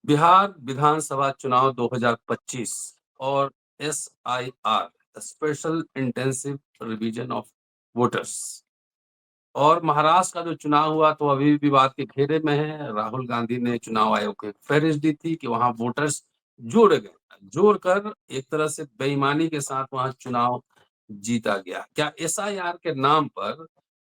बिहार विधानसभा चुनाव 2025 और SIR special intensive revision of voters और महाराष्ट्र का जो चुनाव हुआ तो अभी भी विवाद के घेरे में है। राहुल गांधी ने चुनाव आयोग को एक फहरिस्त दी थी कि वहां वोटर्स जोड़े गए, जोड़कर एक तरह से बेईमानी के साथ वहां चुनाव जीता गया। क्या SIR के नाम पर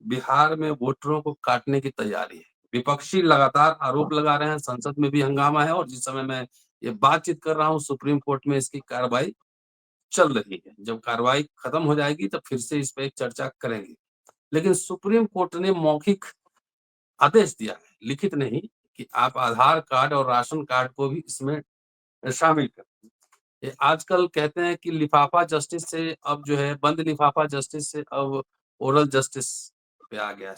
बिहार में वोटरों को काटने की तैयारी है? विपक्षी लगातार आरोप लगा रहे हैं, संसद में भी हंगामा है और जिस समय मैं ये बातचीत कर रहा हूँ सुप्रीम कोर्ट में इसकी कार्रवाई चल रही है। जब कार्रवाई खत्म हो जाएगी तो फिर से इस पे एक चर्चा करेंगे। लेकिन सुप्रीम कोर्ट ने मौखिक आदेश दिया है, लिखित नहीं, कि आप आधार कार्ड और राशन कार्ड को भी इसमें शामिल करें। ये आजकल कहते हैं कि लिफाफा जस्टिस से अब जो है बंद लिफाफा जस्टिस से अब ओरल जस्टिस पे आ गया है।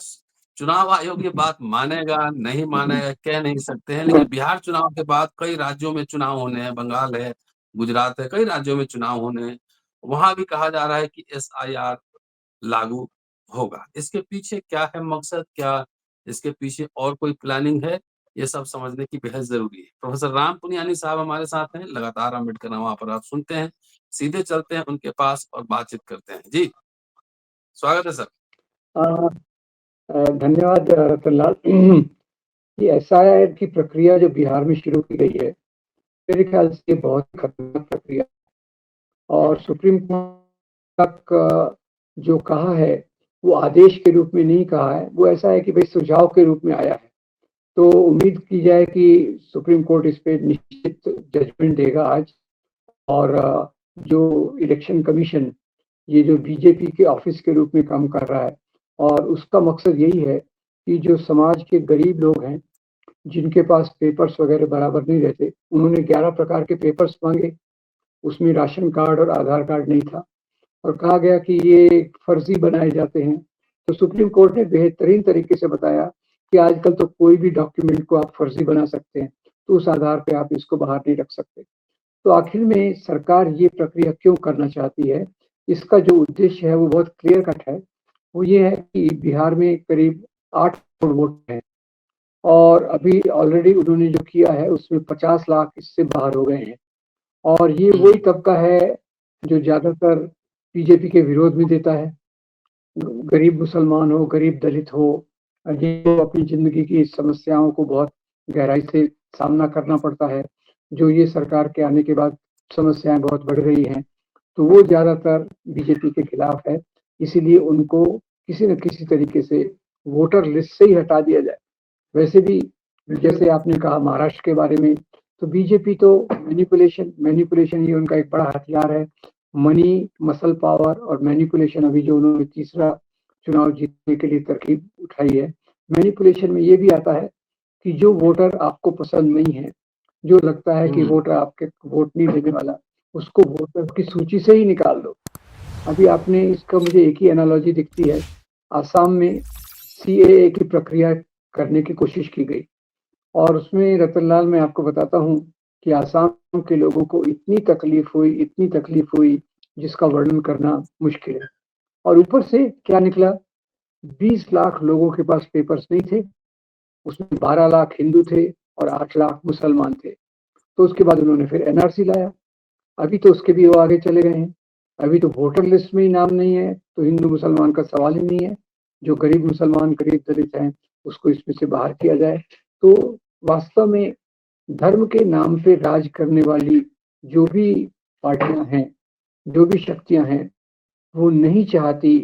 चुनाव आयोग ये बात मानेगा नहीं मानेगा कह नहीं सकते हैं, लेकिन बिहार चुनाव के बाद कई राज्यों में चुनाव होने हैं, बंगाल है, गुजरात है, कई राज्यों में चुनाव होने हैं। वहां भी कहा जा रहा है कि SIR लागू होगा। इसके पीछे क्या है मकसद, क्या इसके पीछे और कोई प्लानिंग है, ये सब समझने की बेहद जरूरी है। प्रोफेसर राम पुनियानी साहब हमारे साथ हैं, लगातार अम्बेडकर नवा पर आप सुनते हैं, सीधे चलते हैं उनके पास और बातचीत करते हैं। जी स्वागत है सर। धन्यवाद रतनलाल। ये SIR की प्रक्रिया जो बिहार में शुरू की गई है, मेरे ख्याल से ये बहुत खतरनाक प्रक्रिया और सुप्रीम कोर्ट तक जो कहा है वो आदेश के रूप में नहीं कहा है, वो ऐसा है कि भाई सुझाव के रूप में आया है। तो उम्मीद की जाए कि सुप्रीम कोर्ट इस पे निश्चित जजमेंट देगा आज। और जो इलेक्शन कमीशन ये जो बीजेपी के ऑफिस के रूप में काम कर रहा है और उसका मकसद यही है कि जो समाज के गरीब लोग हैं जिनके पास पेपर्स वगैरह बराबर नहीं रहते, उन्होंने 11 प्रकार के पेपर्स मांगे, उसमें राशन कार्ड और आधार कार्ड नहीं था और कहा गया कि ये फर्जी बनाए जाते हैं। तो सुप्रीम कोर्ट ने बेहतरीन तरीके से बताया कि आजकल तो कोई भी डॉक्यूमेंट को आप फर्जी बना सकते हैं, तो उस आधार पे आप इसको बाहर नहीं रख सकते। तो आखिर में सरकार ये प्रक्रिया क्यों करना चाहती है, इसका जो उद्देश्य है वो बहुत क्लियर कट है। वो ये है कि बिहार में करीब 8 करोड़ वोट हैं और अभी ऑलरेडी उन्होंने जो किया है उसमें 50 लाख इससे बाहर हो गए हैं और ये वही तबका है जो ज़्यादातर बीजेपी के विरोध में देता है। गरीब मुसलमान हो, गरीब दलित हो, जिनको अपनी ज़िंदगी की समस्याओं को बहुत गहराई से सामना करना पड़ता है, जो ये सरकार के आने के बाद समस्याएँ बहुत बढ़ गई हैं, तो वो ज़्यादातर बीजेपी के खिलाफ है। इसीलिए उनको किसी न किसी तरीके से वोटर लिस्ट से ही हटा दिया जाए। वैसे भी जैसे आपने कहा महाराष्ट्र के बारे में, तो बीजेपी तो मैनिपुलेशन ये उनका एक बड़ा हथियार है। मनी, मसल पावर और मैनिपुलेशन अभी जो उन्होंने तीसरा चुनाव जीतने के लिए तरकीब उठाई है, मैनिपुलेशन में ये भी आता है कि जो वोटर आपको पसंद नहीं है, जो लगता है कि वोटर आपके वोट नहीं देने वाला, उसको वोटर की सूची से ही निकाल दो। अभी आपने इसका मुझे एक ही एनालॉजी दिखती है, आसाम में CAA की प्रक्रिया करने की कोशिश की गई और उसमें रतनलाल मैं आपको बताता हूँ कि आसाम के लोगों को इतनी तकलीफ हुई जिसका वर्णन करना मुश्किल है। और ऊपर से क्या निकला, 20 लाख लोगों के पास पेपर्स नहीं थे, उसमें 12 लाख हिंदू थे और 8 लाख मुसलमान थे। तो उसके बाद उन्होंने फिर NRC लाया। अभी तो उसके भी वो आगे चले गए हैं। अभी तो वोटर लिस्ट में ही नाम नहीं है, तो हिंदू मुसलमान का सवाल ही नहीं है। जो गरीब मुसलमान, गरीब दलित हैं, उसको इसमें से बाहर किया जाए। तो वास्तव में धर्म के नाम पे राज करने वाली जो भी पार्टियां हैं, जो भी शक्तियां हैं, वो नहीं चाहती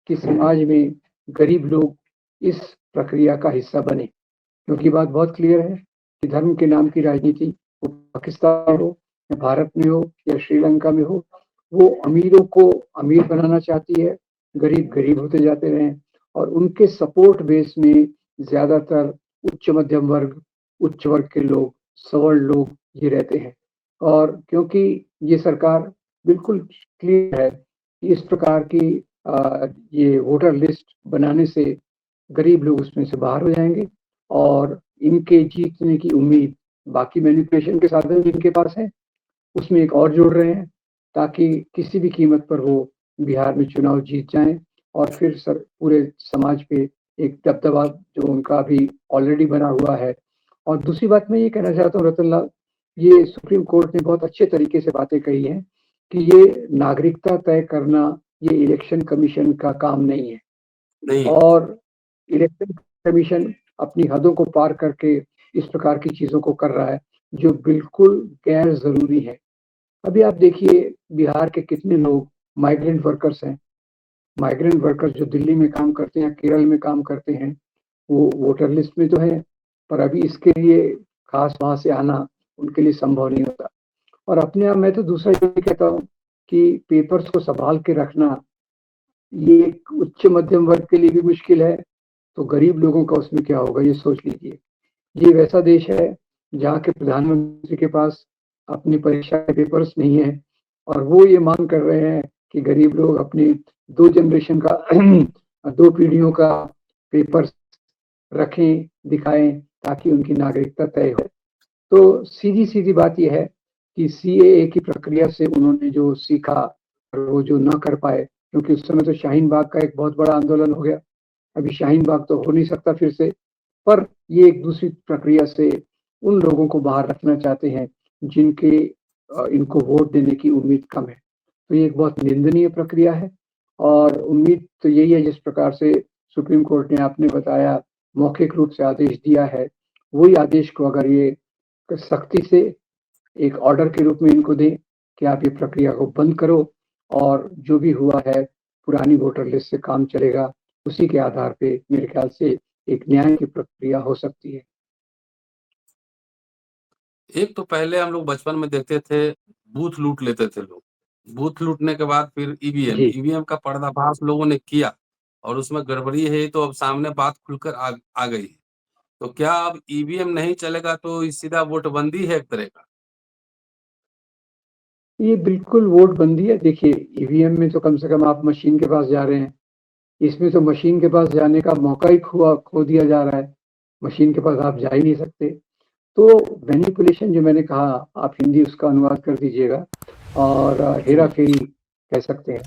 कि समाज में गरीब लोग इस प्रक्रिया का हिस्सा बने, क्योंकि बात बहुत क्लियर है कि धर्म के नाम की राजनीति, वो पाकिस्तान में हो या भारत में हो या श्रीलंका में हो, वो अमीरों को अमीर बनाना चाहती है, गरीब गरीब होते जाते रहें और उनके सपोर्ट बेस में ज़्यादातर उच्च मध्यम वर्ग, उच्च वर्ग के लोग, सवर्ण लोग ये रहते हैं। और क्योंकि ये सरकार बिल्कुल क्लियर है कि इस प्रकार की ये वोटर लिस्ट बनाने से गरीब लोग उसमें से बाहर हो जाएंगे और इनके जीतने की उम्मीद बाकी मैनिपुलेशन के साधन जिनके पास है उसमें एक और जोड़ रहे हैं ताकि किसी भी कीमत पर वो बिहार में चुनाव जीत जाएं और फिर पूरे समाज पे एक दबदबा जो उनका अभी ऑलरेडी बना हुआ है। और दूसरी बात मैं ये कहना चाहता हूँ रतनलाल ये सुप्रीम कोर्ट ने बहुत अच्छे तरीके से बातें कही हैं कि ये नागरिकता तय करना ये इलेक्शन कमीशन का काम नहीं है नहीं, और इलेक्शन कमीशन अपनी हदों को पार करके इस प्रकार की चीज़ों को कर रहा है, जो बिल्कुल गैर ज़रूरी है। अभी आप देखिए बिहार के कितने लोग माइग्रेंट वर्कर्स हैं। माइग्रेंट वर्कर्स जो दिल्ली में काम करते हैं, केरल में काम करते हैं, वो वोटर लिस्ट में तो है, पर अभी इसके लिए खास वहाँ से आना उनके लिए संभव नहीं होता। और अपने आप मैं तो दूसरा ये कहता हूँ कि पेपर्स को सँभाल के रखना, ये एक उच्च मध्यम वर्ग के लिए भी मुश्किल है, तो गरीब लोगों का उसमें क्या होगा ये सोच लीजिए। ये वैसा देश है, जहाँ के प्रधानमंत्री के पास अपनी परीक्षा के पेपर्स नहीं है और वो ये माँग कर रहे हैं कि गरीब लोग अपनी 2 जनरेशन का 2 पीढ़ियों का पेपर्स रखें, दिखाएँ ताकि उनकी नागरिकता तय हो। तो सीधी-सीधी बात ये है कि सीएए की प्रक्रिया से उन्होंने जो सीखा और वो जो ना कर पाए, क्योंकि उस समय तो शाहीन बाग का एक बहुत बड़ा आंदोलन हो गया। अभी शाहीन बाग तो हो नहीं सकता फिर से, पर ये एक दूसरी प्रक्रिया से उन लोगों को बाहर रखना चाहते हैं, जिनके इनको वोट देने की उम्मीद कम है। तो ये एक बहुत निंदनीय प्रक्रिया है और उम्मीद तो यही है जिस प्रकार से सुप्रीम कोर्ट ने आपने बताया मौखिक रूप से आदेश दिया है, वही आदेश को अगर ये सख्ती से एक ऑर्डर के रूप में इनको दें कि आप ये प्रक्रिया को बंद करो और जो भी हुआ है पुरानी वोटर लिस्ट से काम चलेगा, उसी के आधार पे मेरे ख्याल से एक न्याय की प्रक्रिया हो सकती है। एक तो पहले हम लोग बचपन में देखते थे, बूथ लूट लेते थे लोग। बूथ लूटने के बाद फिर ईवीएम, जी। ईवीएम का पर्दाफाश लोगों ने किया और उसमें गड़बड़ी है तो अब सामने बात खुलकर आ गई है। तो क्या अब ईवीएम नहीं चलेगा तो सीधा वोटबंदी है एक तरह का? ये बिल्कुल वोट बंदी है। देखिए, ईवीएम में तो कम से कम आप मशीन के पास जा रहे हैं। इसमें तो मशीन के पास जाने का मौका ही खो दिया जा रहा है। मशीन के पास आप जा ही नहीं सकते। तो मैनिपुलेशन जो मैंने कहा, आप हिंदी उसका अनुवाद कर दीजिएगा और हुँ, हेरा-फेरी कह सकते हैं।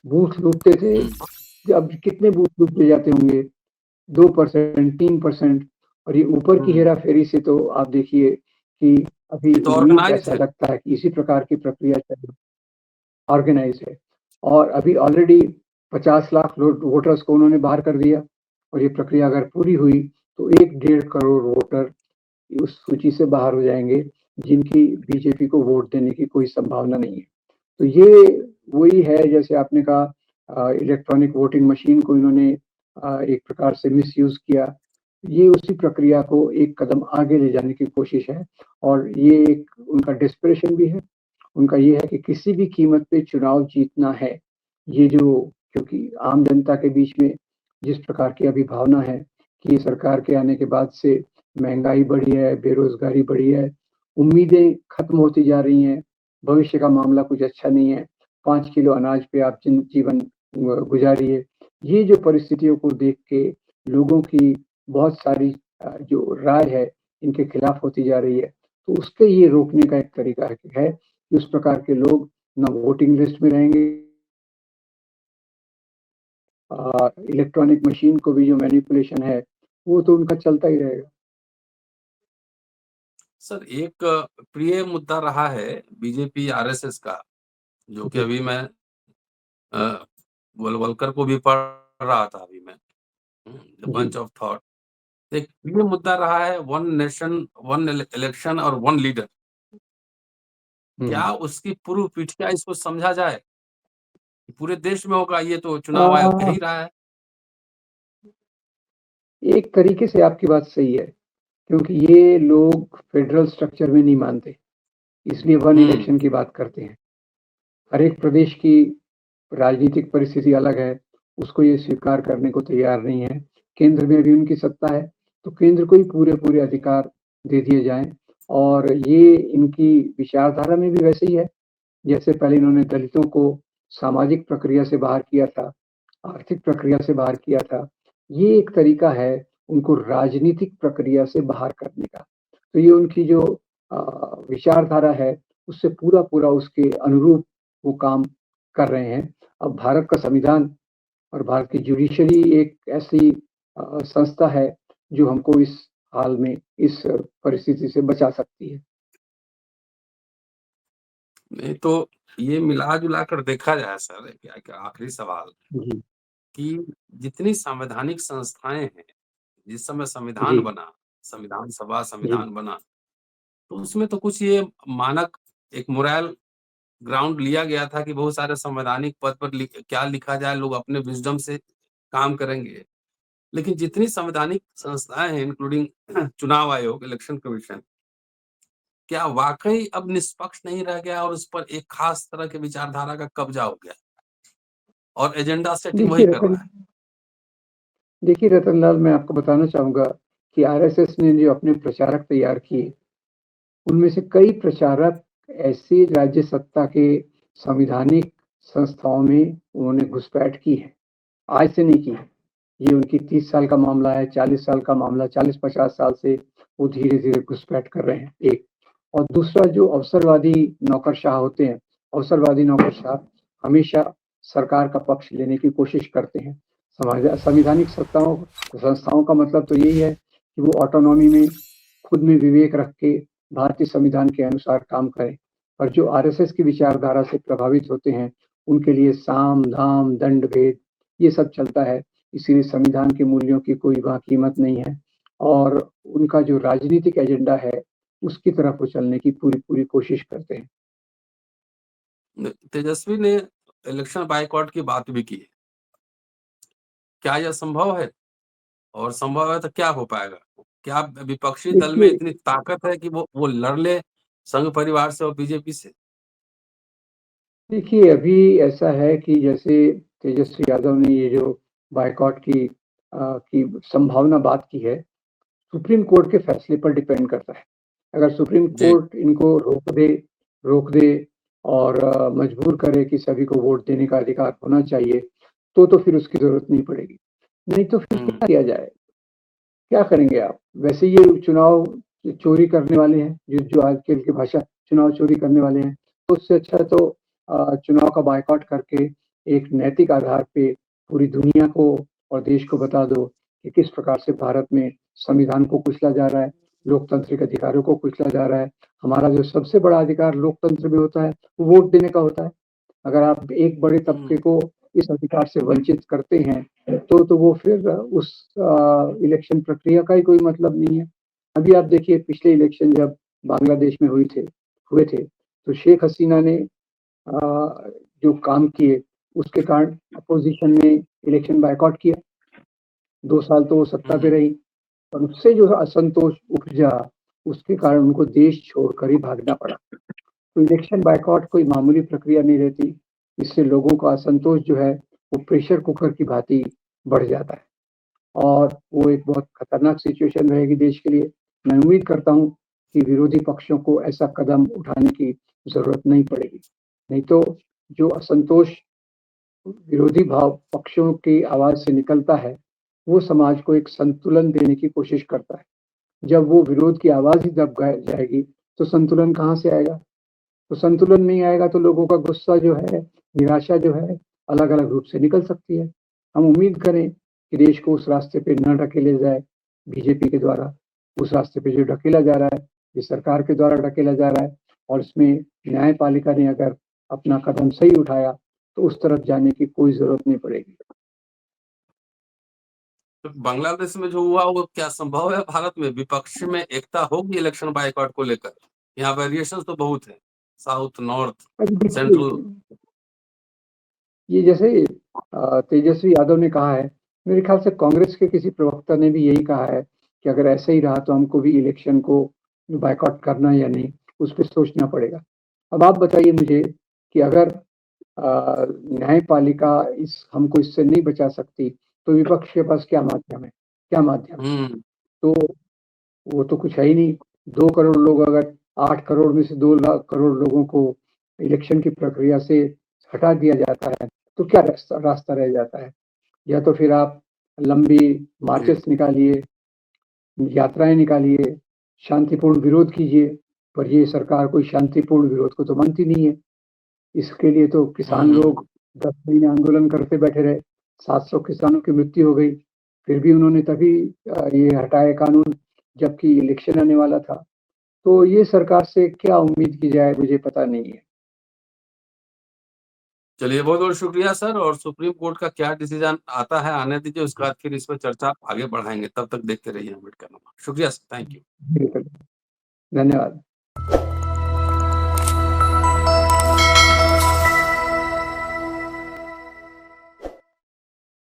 बूथ लूटते थे, हुँ, अब कितने बूथ लूटे जाते होंगे? 2% 3% और ये ऊपर की हुँ। हेरा-फेरी से तो आप देखिए कि अभी ये तो उम्मीद ऑर्गनाइज़्ड ऐसा है। लगता है कि इसी प्रकार की प्रक्रिया चल ऑर्गेनाइज़ है और अभी ऑलरेडी 50 लाख वोटर्स को उन्होंने बाहर कर दिया और ये प्रक्रिया अगर पूरी हुई तो 1 डेढ़ करोड़ वोटर उस सूची से बाहर हो जाएँगे, जिनकी बीजेपी को वोट देने की कोई संभावना नहीं है। तो ये वही है जैसे आपने कहा इलेक्ट्रॉनिक वोटिंग मशीन को इन्होंने एक प्रकार से मिसयूज़ किया। ये उसी प्रक्रिया को एक कदम आगे ले जाने की कोशिश है और ये एक उनका डेस्परेशन भी है। उनका ये है कि किसी भी कीमत पे चुनाव जीतना है। ये जो क्योंकि आम जनता के बीच में जिस प्रकार की अभी भावना है कि सरकार के आने के बाद से महँगाई बढ़ी है, बेरोज़गारी बढ़ी है, उम्मीदें खत्म होती जा रही हैं, भविष्य का मामला कुछ अच्छा नहीं है, 5 किलो अनाज पे आप जीवन गुज़ारिए। ये जो परिस्थितियों को देख के लोगों की बहुत सारी जो राय है, इनके खिलाफ होती जा रही है, तो उसके ये रोकने का एक तरीका है कि उस प्रकार के लोग ना वोटिंग लिस्ट में रहेंगे इलेक्ट्रॉनिक मशीन को भी जो मैनिपुलेशन है, वो तो उनका चलता ही रहेगा। सर एक प्रिय मुद्दा रहा है बीजेपी आरएसएस का, जो कि जी। अभी मैं गोलवलकर को भी पढ़ रहा था अभी मैं, द जी। Bunch of thought. एक प्रिय मुद्दा रहा है वन नेशन, वन इलेक्शन और वन लीडर। हुँ। क्या उसकी पूर्व पीठिका इसको समझा जाए? पूरे देश में होगा ये तो अ, चुनाव आयोग कह ही रहा है। एक तरीके से आपकी बात सही है, क्योंकि ये लोग फेडरल स्ट्रक्चर में नहीं मानते, इसलिए वन हुँ, इलेक्शन की बात करते हैं। हर एक प्रदेश की राजनीतिक परिस्थिति अलग है, उसको ये स्वीकार करने को तैयार नहीं है। केंद्र में भी उनकी सत्ता है, तो केंद्र को ही पूरे-पूरे अधिकार दे दिए जाएँ और ये इनकी विचारधारा में भी वैसे ही है। जैसे पहले इन्होंने दलितों को सामाजिक प्रक्रिया से बाहर किया था, आर्थिक प्रक्रिया से बाहर किया था। ये एक तरीका है उनको राजनीतिक प्रक्रिया से बाहर करने का। तो ये उनकी जो विचारधारा है, उससे पूरा-पूरा उसके अनुरूप वो काम कर रहे हैं। अब भारत का संविधान और भारत की जुडिशरी एक ऐसी संस्था है, जो हमको इस हाल में, इस परिस्थिति से बचा सकती है। नहीं तो ये मिला-जुला कर देखा जाए सर, एक आखिरी सवाल जी, कि जितनी संवैधानिक संस्थाएँ हैं, जिस समय संविधान जी, बना, संविधान सभा, जी, संविधान बना, तो उसमें तो कुछ ये मानक एक मोरल ग्राउंड लिया गया था कि बहुत सारे संवैधानिक पद पर क्या लिखा जाए, लोग अपने विज़डम से काम करेंगे। लेकिन जितनी संवैधानिक संस्थाएँ हैं इंक्लूडिंग चुनाव आयोग, इलेक्शन कमीशन, क्या वाक़ई अब निष्पक्ष नहीं रह गया और उस पर एक ख़ास तरह के विचारधारा का कब्ज़ा हो गया और एजेंडा सेटिंग वही देखिए कर रहा रतन है? देखिए रतनलाल, मैं आपको बताना चाहूँगा कि आरएसएस ने जो अपने प्रचारक तैयार किए, उनमें से कई प्रचारक ऐसे राज्य सत्ता के संविधानिक संस्थाओं में उन्होंने घुसपैठ की है, आज से नहीं की है। ये उनकी 30 साल का मामला है, 40 साल का मामला, 40-50 साल से वो धीरे-धीरे घुसपैठ कर रहे हैं, एक। और दूसरा जो अवसरवादी नौकरशाह होते हैं, अवसरवादी नौकरशाह हमेशा सरकार का पक्ष लेने की कोशिश करते हैं। संवैधानिक सत्ताओं संस्थाओं का मतलब तो यही है कि वो ऑटोनॉमी में खुद में विवेक रख के भारतीय संविधान के अनुसार काम करें। और जो आरएसएस की विचारधारा से प्रभावित होते हैं, उनके लिए साम, दाम, दंड, भेद ये सब चलता है। इसीलिए संविधान के मूल्यों की कोई वहाँ कीमत नहीं है और उनका जो राजनीतिक एजेंडा है, उसकी तरफ वो चलने की पूरी-पूरी कोशिश करते हैं। तेजस्वी ने इलेक्शन बॉयकॉट की बात भी की है। क्या यह संभव है? और संभव है तो क्या हो पाएगा? क्या विपक्षी दल में देखिए इतनी ताकत है कि वो लड़ ले संघ परिवार से और बीजेपी से? देखिए, अभी ऐसा है कि जैसे तेजस्वी यादव ने ये जो बायकॉट की संभावना बात की है, सुप्रीम कोर्ट के फैसले पर डिपेंड करता है। अगर सुप्रीम जी। कोर्ट इनको रोक दे और मजबूर करे कि सभी को वोट देने का अधिकार होना चाहिए, तो फिर उसकी ज़रूरत नहीं पड़ेगी। नहीं तो फिर हुँ, क्या किया जाए? क्या करेंगे आप? वैसे ये चुनाव चोरी करने वाले हैं, जो जो आजकल की भाषा चुनाव चोरी करने वाले हैं। तो उससे अच्छा तो चुनाव का बायकॉट करके एक नैतिक आधार पे पूरी दुनिया को और देश को बता दो कि किस प्रकार से भारत में संविधान को कुचला जा रहा है, लोकतांत्रिक अधिकारों को कुचला जा रहा है। हमारा जो सबसे बड़ा अधिकार लोकतंत्र में होता है, वो वोट देने का होता है। अगर आप एक बड़े तबके हुँ, को इस अधिकार से वंचित करते हैं, तो वो फिर उस इलेक्शन प्रक्रिया का ही कोई मतलब नहीं है। अभी आप देखिए पिछले इलेक्शन जब बांग्लादेश में हुए थे, तो शेख हसीना ने जो काम किए, उसके कारण अपोज़िशन ने इलेक्शन बॉयकॉट किया। 2 साल तो वो सत्ता पे हुँ, रही और उससे जो असंतोष उपजा, उसके कारण उनको देश छोड़कर ही भागना पड़ा। तो इलेक्शन बॉयकॉट कोई मामूली प्रक्रिया नहीं रहती। इससे लोगों का असंतोष जो है, वो प्रेशर कुकर की भाँति बढ़ जाता है और वो एक बहुत खतरनाक सिचुएशन रहेगी देश के लिए। मैं उम्मीद करता हूँ कि विरोधी पक्षों को ऐसा कदम उठाने की ज़रूरत नहीं पड़ेगी। नहीं तो जो असंतोष विरोधी भाव पक्षों की आवाज़ से निकलता है, वो समाज को एक संतुलन देने की कोशिश करता है। जब वो विरोध की आवाज़ ही दब ग जाएगी, तो संतुलन कहाँ से आएगा? तो संतुलन नहीं आएगा तो लोगों का गुस्सा जो है, निराशा जो है, अलग-अलग रूप से निकल सकती है। हम उम्मीद करें कि देश को उस रास्ते पे न ढकेले जाए बीजेपी के द्वारा। उस रास्ते पे जो ढकेला जा रहा है, ये सरकार के द्वारा ढकेला जा रहा है और इसमें न्यायपालिका ने अगर अपना कदम सही उठाया, तो उस तरफ जाने की कोई ज़रूरत नहीं पड़ेगी। तो बांग्लादेश में जो हुआ वो क्या संभव है भारत में? विपक्ष में एकता होगी इलेक्शन बॉयकॉट को लेकर? यहाँ वेरिएशंस तो बहुत हैं, साउथ, नॉर्थ, अब देखिए, सेंट्रल। ये जैसे तेजस्वी यादव ने कहा है, मेरे ख्याल से कांग्रेस के किसी प्रवक्ता ने भी यही कहा है कि अगर ऐसे ही रहा तो हमको भी इलेक्शन को बॉयकॉट करना है या नहीं, उस पे सोचना पड़ेगा। अब आप बताइए मुझे कि अगर न्यायपालिका इस हमको इससे नहीं बचा सकती, तो विपक्ष के पास क्या माध्यम है? क्या माध्यम है? हुँ, तो वो तो कुछ है ही नहीं। 2 करोड़ लोग अगर 8 करोड़ में से 2 लाख करोड़ लोगों को इलेक्शन की प्रक्रिया से हटा दिया जाता है, तो क्या रास्ता रास्ता रह जाता है? या तो फिर आप लंबी जी। मार्चेस निकालिए, यात्राएँ निकालिए, शांतिपूर्ण विरोध कीजिए, पर ये सरकार कोई शांतिपूर्ण विरोध को तो मानती नहीं है। इसके लिए तो किसान हुँ, लोग 10 महीने आंदोलन करते बैठे रहे, 700 किसानों की मृत्यु हो गई, फिर भी उन्होंने तभी ये हटाए कानून जबकि इलेक्शन आने वाला था। तो ये सरकार से क्या उम्मीद की जाए मुझे पता नहीं है। चलिए, बहुत-बहुत शुक्रिया सर, और सुप्रीम कोर्ट का क्या डिसीजन आता है आने दीजिए, उसके बाद फिर इस पे चर्चा आगे बढ़ाएँगे। तब तक देखते रहिए अम्बेडकरनुमा। शुक्रिया सर, थैंक यू। बिल्कुल, धन्यवाद।